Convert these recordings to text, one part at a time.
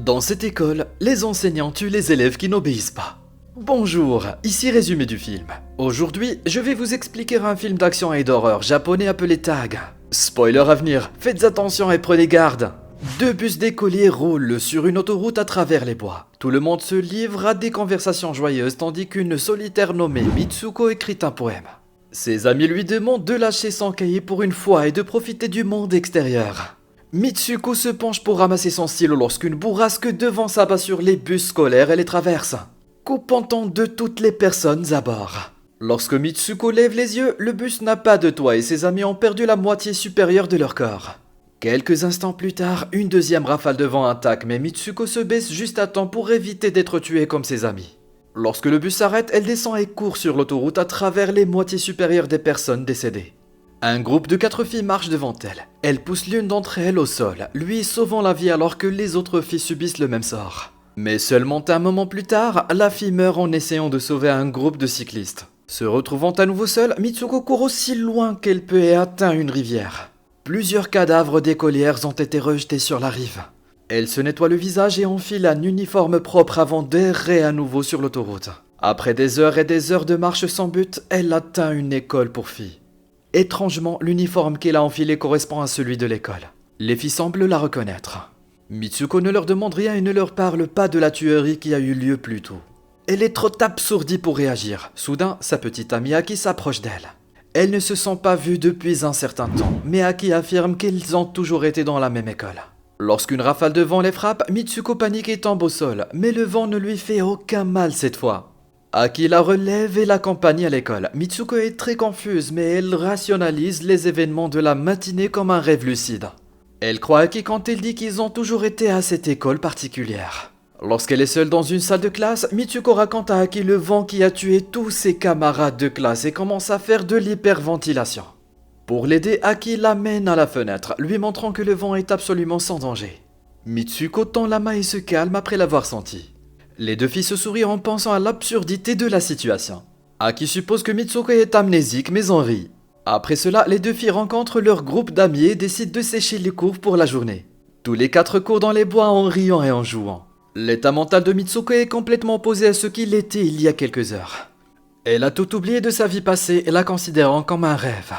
Dans cette école, les enseignants tuent les élèves qui n'obéissent pas. Bonjour, ici résumé du film. Aujourd'hui, je vais vous expliquer un film d'action et d'horreur japonais appelé Tag. Spoiler à venir, faites attention et prenez garde. Deux bus d'écoliers roulent sur une autoroute à travers les bois. Tout le monde se livre à des conversations joyeuses tandis qu'une solitaire nommée Mitsuko écrit un poème. Ses amis lui demandent de lâcher son cahier pour une fois et de profiter du monde extérieur. Mitsuko se penche pour ramasser son stylo lorsqu'une bourrasque devant s'abat sur les bus scolaires et les traverse, coupant en deux toutes les personnes à bord. Lorsque Mitsuko lève les yeux, le bus n'a pas de toit et ses amis ont perdu la moitié supérieure de leur corps. Quelques instants plus tard, une deuxième rafale de vent attaque, mais Mitsuko se baisse juste à temps pour éviter d'être tuée comme ses amis. Lorsque le bus s'arrête, elle descend et court sur l'autoroute à travers les moitiés supérieures des personnes décédées. Un groupe de 4 filles marche devant elle. Elle pousse l'une d'entre elles au sol, lui sauvant la vie alors que les autres filles subissent le même sort. Mais seulement un moment plus tard, la fille meurt en essayant de sauver un groupe de cyclistes. Se retrouvant à nouveau seule, Mitsuko court aussi loin qu'elle peut et atteint une rivière. Plusieurs cadavres d'écolières ont été rejetés sur la rive. Elle se nettoie le visage et enfile un uniforme propre avant d'errer à nouveau sur l'autoroute. Après des heures et des heures de marche sans but, elle atteint une école pour filles. Étrangement, l'uniforme qu'elle a enfilé correspond à celui de l'école. Les filles semblent la reconnaître. Mitsuko ne leur demande rien et ne leur parle pas de la tuerie qui a eu lieu plus tôt. Elle est trop abasourdie pour réagir. Soudain, sa petite amie Aki s'approche d'elle. Elles ne se sont pas vues depuis un certain temps, mais Aki affirme qu'ils ont toujours été dans la même école. Lorsqu'une rafale de vent les frappe, Mitsuko panique et tombe au sol, mais le vent ne lui fait aucun mal cette fois. Aki la relève et l'accompagne à l'école. Mitsuko est très confuse, mais elle rationalise les événements de la matinée comme un rêve lucide. Elle croit Aki quand elle dit qu'ils ont toujours été à cette école particulière. Lorsqu'elle est seule dans une salle de classe, Mitsuko raconte à Aki le vent qui a tué tous ses camarades de classe et commence à faire de l'hyperventilation. Pour l'aider, Aki l'amène à la fenêtre, lui montrant que le vent est absolument sans danger. Mitsuko tend la main et se calme après l'avoir senti. Les deux filles se sourient en pensant à l'absurdité de la situation. Aki suppose que Mitsuko est amnésique mais en rit. Après cela, les deux filles rencontrent leur groupe d'amis et décident de sécher les cours pour la journée. Tous les 4 courent dans les bois en riant et en jouant. L'état mental de Mitsuko est complètement opposé à ce qu'il était il y a quelques heures. Elle a tout oublié de sa vie passée, la considérant comme un rêve.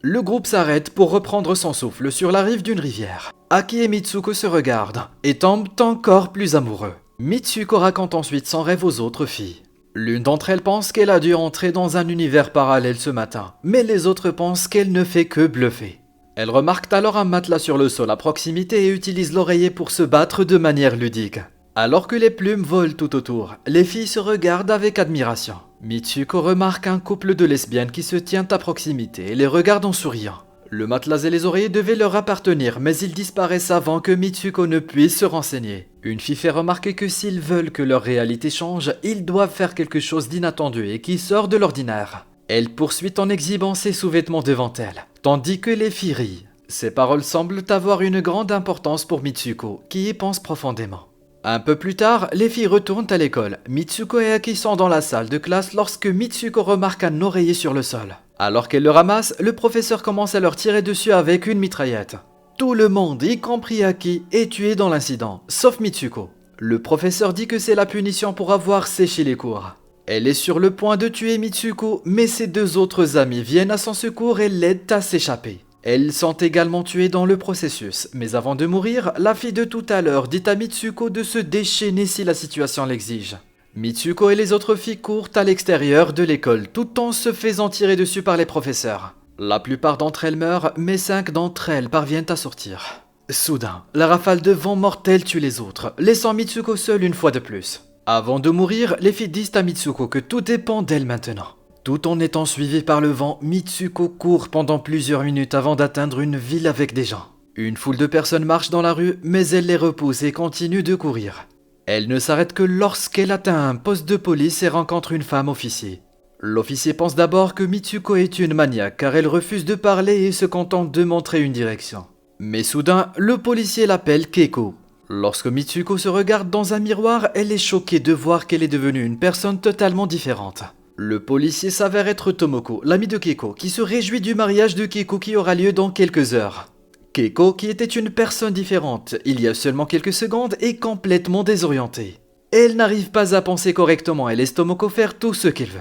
Le groupe s'arrête pour reprendre son souffle sur la rive d'une rivière. Aki et Mitsuko se regardent et tombent encore plus amoureux. Mitsuko raconte ensuite son rêve aux autres filles. L'une d'entre elles pense qu'elle a dû entrer dans un univers parallèle ce matin, mais les autres pensent qu'elle ne fait que bluffer. Elle remarque alors un matelas sur le sol à proximité et utilise l'oreiller pour se battre de manière ludique. Alors que les plumes volent tout autour, les filles se regardent avec admiration. Mitsuko remarque un couple de lesbiennes qui se tient à proximité et les regarde en souriant. Le matelas et les oreillers devaient leur appartenir, mais ils disparaissent avant que Mitsuko ne puisse se renseigner. Une fille fait remarquer que s'ils veulent que leur réalité change, ils doivent faire quelque chose d'inattendu et qui sort de l'ordinaire. Elle poursuit en exhibant ses sous-vêtements devant elle, tandis que les filles rient. Ces paroles semblent avoir une grande importance pour Mitsuko, qui y pense profondément. Un peu plus tard, les filles retournent à l'école. Mitsuko et Aki sont dans la salle de classe lorsque Mitsuko remarque un oreiller sur le sol. Alors qu'elle le ramasse, le professeur commence à leur tirer dessus avec une mitraillette. Tout le monde, y compris Aki, est tué dans l'incident, sauf Mitsuko. Le professeur dit que c'est la punition pour avoir séché les cours. Elle est sur le point de tuer Mitsuko, mais ses 2 autres amis viennent à son secours et l'aident à s'échapper. Elles sont également tuées dans le processus, mais avant de mourir, la fille de tout à l'heure dit à Mitsuko de se déchaîner si la situation l'exige. Mitsuko et les autres filles courent à l'extérieur de l'école tout en se faisant tirer dessus par les professeurs. La plupart d'entre elles meurent, mais 5 d'entre elles parviennent à sortir. Soudain, la rafale de vent mortelle tue les autres, laissant Mitsuko seule une fois de plus. Avant de mourir, les filles disent à Mitsuko que tout dépend d'elle maintenant. Tout en étant suivie par le vent, Mitsuko court pendant plusieurs minutes avant d'atteindre une ville avec des gens. Une foule de personnes marche dans la rue, mais elle les repousse et continue de courir. Elle ne s'arrête que lorsqu'elle atteint un poste de police et rencontre une femme officier. L'officier pense d'abord que Mitsuko est une maniaque car elle refuse de parler et se contente de montrer une direction. Mais soudain, le policier l'appelle Keiko. Lorsque Mitsuko se regarde dans un miroir, elle est choquée de voir qu'elle est devenue une personne totalement différente. Le policier s'avère être Tomoko, l'ami de Keiko, qui se réjouit du mariage de Keiko qui aura lieu dans quelques heures. Keiko, qui était une personne différente il y a seulement quelques secondes, est complètement désorientée. Elle n'arrive pas à penser correctement et laisse Tomoko faire tout ce qu'elle veut.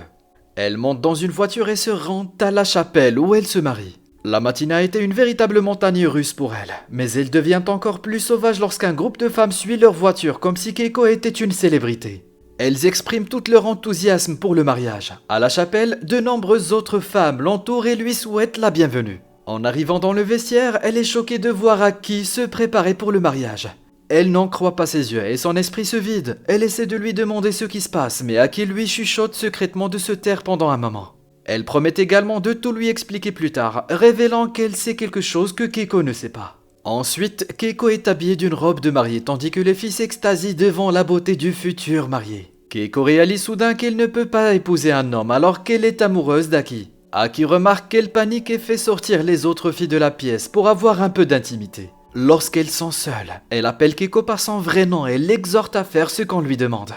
Elle monte dans une voiture et se rend à la chapelle où elle se marie. La matinée a été une véritable montagne russe pour elle, mais elle devient encore plus sauvage lorsqu'un groupe de femmes suit leur voiture comme si Keiko était une célébrité. Elles expriment tout leur enthousiasme pour le mariage. À la chapelle, de nombreuses autres femmes l'entourent et lui souhaitent la bienvenue. En arrivant dans le vestiaire, elle est choquée de voir Aki se préparer pour le mariage. Elle n'en croit pas ses yeux et son esprit se vide. Elle essaie de lui demander ce qui se passe, mais Aki lui chuchote secrètement de se taire pendant un moment. Elle promet également de tout lui expliquer plus tard, révélant qu'elle sait quelque chose que Keiko ne sait pas. Ensuite, Keiko est habillée d'une robe de mariée tandis que les filles s'extasient devant la beauté du futur marié. Keiko réalise soudain qu'elle ne peut pas épouser un homme alors qu'elle est amoureuse d'Aki. Aki remarque qu'elle panique et fait sortir les autres filles de la pièce pour avoir un peu d'intimité. Lorsqu'elles sont seules, elle appelle Keiko par son vrai nom et l'exhorte à faire ce qu'on lui demande.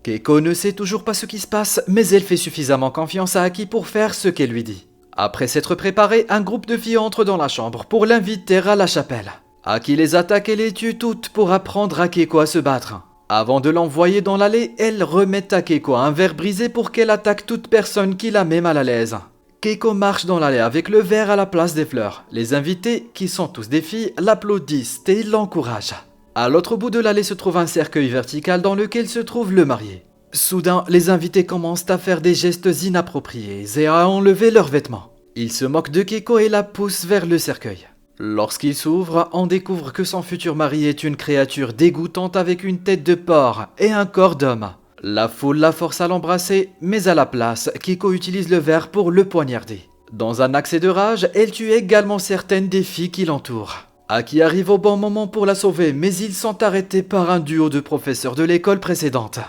Keiko ne sait toujours pas ce qui se passe, mais elle fait suffisamment confiance à Aki pour faire ce qu'elle lui dit. Après s'être préparée, un groupe de filles entre dans la chambre pour l'inviter à la chapelle. Aki les attaque et les tue toutes pour apprendre à Keiko à se battre. Avant de l'envoyer dans l'allée, elle remet à Keiko un verre brisé pour qu'elle attaque toute personne qui la met mal à l'aise. Keiko marche dans l'allée avec le verre à la place des fleurs. Les invités, qui sont tous des filles, l'applaudissent et l'encouragent. À l'autre bout de l'allée se trouve un cercueil vertical dans lequel se trouve le marié. Soudain, les invités commencent à faire des gestes inappropriés et à enlever leurs vêtements. Ils se moquent de Keiko et la poussent vers le cercueil. Lorsqu'il s'ouvre, on découvre que son futur mari est une créature dégoûtante avec une tête de porc et un corps d'homme. La foule la force à l'embrasser, mais à la place, Keiko utilise le verre pour le poignarder. Dans un accès de rage, elle tue également certaines des filles qui l'entourent. Aki arrive au bon moment pour la sauver, mais ils sont arrêtés par un duo de professeurs de l'école précédente.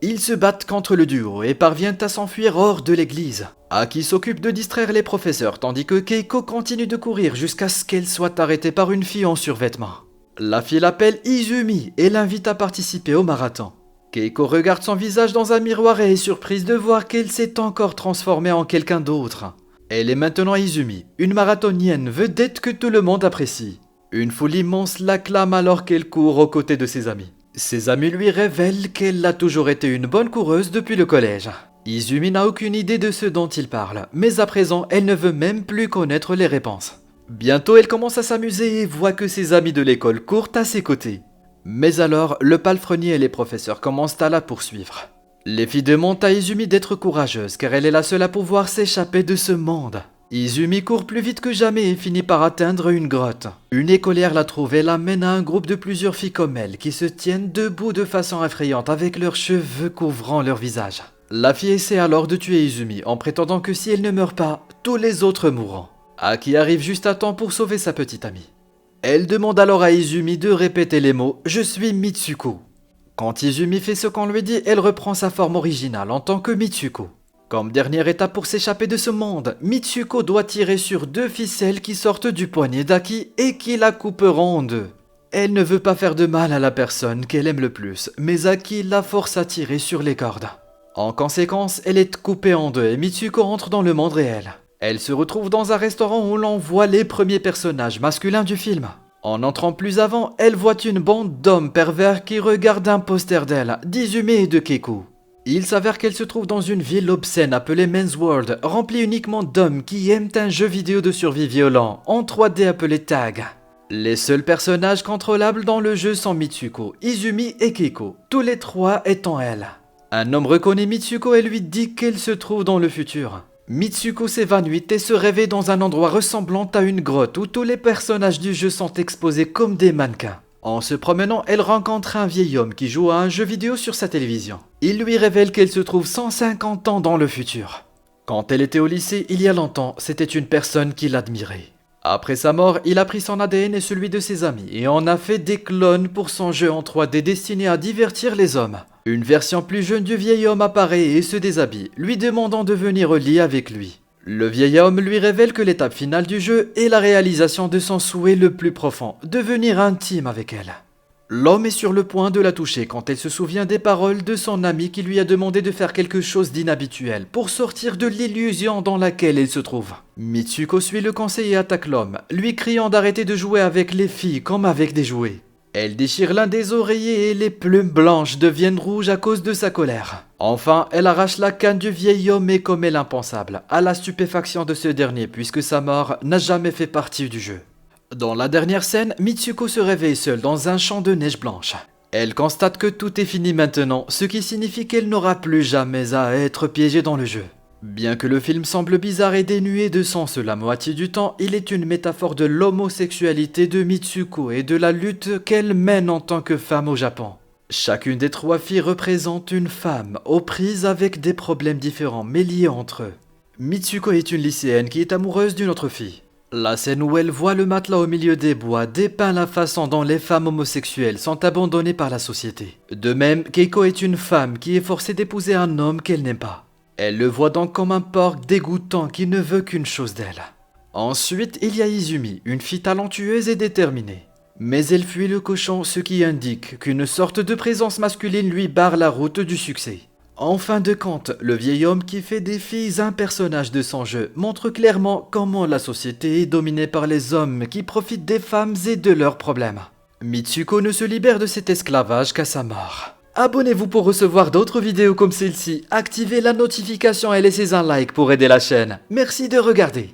Ils se battent contre le duo et parviennent à s'enfuir hors de l'église. Aki s'occupe de distraire les professeurs, tandis que Keiko continue de courir jusqu'à ce qu'elle soit arrêtée par une fille en survêtement. La fille l'appelle Izumi et l'invite à participer au marathon. Keiko regarde son visage dans un miroir et est surprise de voir qu'elle s'est encore transformée en quelqu'un d'autre. Elle est maintenant Izumi, une marathonienne vedette que tout le monde apprécie. Une foule immense l'acclame alors qu'elle court aux côtés de ses amis. Ses amis lui révèlent qu'elle a toujours été une bonne coureuse depuis le collège. Izumi n'a aucune idée de ce dont il parle, mais à présent, elle ne veut même plus connaître les réponses. Bientôt, elle commence à s'amuser et voit que ses amis de l'école courent à ses côtés. Mais alors, le palefrenier et les professeurs commencent à la poursuivre. Les filles demandent à Izumi d'être courageuse car elle est la seule à pouvoir s'échapper de ce monde. Izumi court plus vite que jamais et finit par atteindre une grotte. Une écolière la trouve et l'amène à un groupe de plusieurs filles comme elle qui se tiennent debout de façon effrayante avec leurs cheveux couvrant leur visage. La fille essaie alors de tuer Izumi en prétendant que si elle ne meurt pas, tous les autres mourront. Aki arrive juste à temps pour sauver sa petite amie. Elle demande alors à Izumi de répéter les mots « Je suis Mitsuko ». Quand Izumi fait ce qu'on lui dit, elle reprend sa forme originale en tant que Mitsuko. Comme dernière étape pour s'échapper de ce monde, Mitsuko doit tirer sur 2 ficelles qui sortent du poignet d'Aki et qui la couperont en 2. Elle ne veut pas faire de mal à la personne qu'elle aime le plus, mais Aki la force à tirer sur les cordes. En conséquence, elle est coupée en 2 et Mitsuko entre dans le monde réel. Elle se retrouve dans un restaurant où l'on voit les premiers personnages masculins du film. En entrant plus avant, elle voit une bande d'hommes pervers qui regardent un poster d'elle, d'Izumi et de Keiko. Il s'avère qu'elle se trouve dans une ville obscène appelée Men's World, remplie uniquement d'hommes qui aiment un jeu vidéo de survie violent, en 3D appelé Tag. Les seuls personnages contrôlables dans le jeu sont Mitsuko, Izumi et Keiko, tous les 3 étant elle. Un homme reconnaît Mitsuko et lui dit qu'elle se trouve dans le futur. Mitsuko s'évanouit et se réveille dans un endroit ressemblant à une grotte où tous les personnages du jeu sont exposés comme des mannequins. En se promenant, elle rencontre un vieil homme qui joue à un jeu vidéo sur sa télévision. Il lui révèle qu'elle se trouve 150 ans dans le futur. Quand elle était au lycée, il y a longtemps, c'était une personne qu'il admirait. Après sa mort, il a pris son ADN et celui de ses amis et en a fait des clones pour son jeu en 3D destiné à divertir les hommes. Une version plus jeune du vieil homme apparaît et se déshabille, lui demandant de venir au lit avec lui. Le vieil homme lui révèle que l'étape finale du jeu est la réalisation de son souhait le plus profond, devenir intime avec elle. L'homme est sur le point de la toucher quand elle se souvient des paroles de son ami qui lui a demandé de faire quelque chose d'inhabituel pour sortir de l'illusion dans laquelle elle se trouve. Mitsuko suit le conseil et attaque l'homme, lui criant d'arrêter de jouer avec les filles comme avec des jouets. Elle déchire l'un des oreillers et les plumes blanches deviennent rouges à cause de sa colère. Enfin, elle arrache la canne du vieil homme et commet l'impensable, à la stupéfaction de ce dernier puisque sa mort n'a jamais fait partie du jeu. Dans la dernière scène, Mitsuko se réveille seule dans un champ de neige blanche. Elle constate que tout est fini maintenant, ce qui signifie qu'elle n'aura plus jamais à être piégée dans le jeu. Bien que le film semble bizarre et dénué de sens la moitié du temps, il est une métaphore de l'homosexualité de Mitsuko et de la lutte qu'elle mène en tant que femme au Japon. Chacune des 3 filles représente une femme aux prises avec des problèmes différents mais liés entre eux. Mitsuko est une lycéenne qui est amoureuse d'une autre fille. La scène où elle voit le matelas au milieu des bois dépeint la façon dont les femmes homosexuelles sont abandonnées par la société. De même, Keiko est une femme qui est forcée d'épouser un homme qu'elle n'aime pas. Elle le voit donc comme un porc dégoûtant qui ne veut qu'une chose d'elle. Ensuite, il y a Izumi, une fille talentueuse et déterminée. Mais elle fuit le cochon, ce qui indique qu'une sorte de présence masculine lui barre la route du succès. En fin de compte, le vieil homme qui fait des filles un personnage de son jeu montre clairement comment la société est dominée par les hommes qui profitent des femmes et de leurs problèmes. Mitsuko ne se libère de cet esclavage qu'à sa mort. Abonnez-vous pour recevoir d'autres vidéos comme celle-ci, activez la notification et laissez un like pour aider la chaîne. Merci de regarder.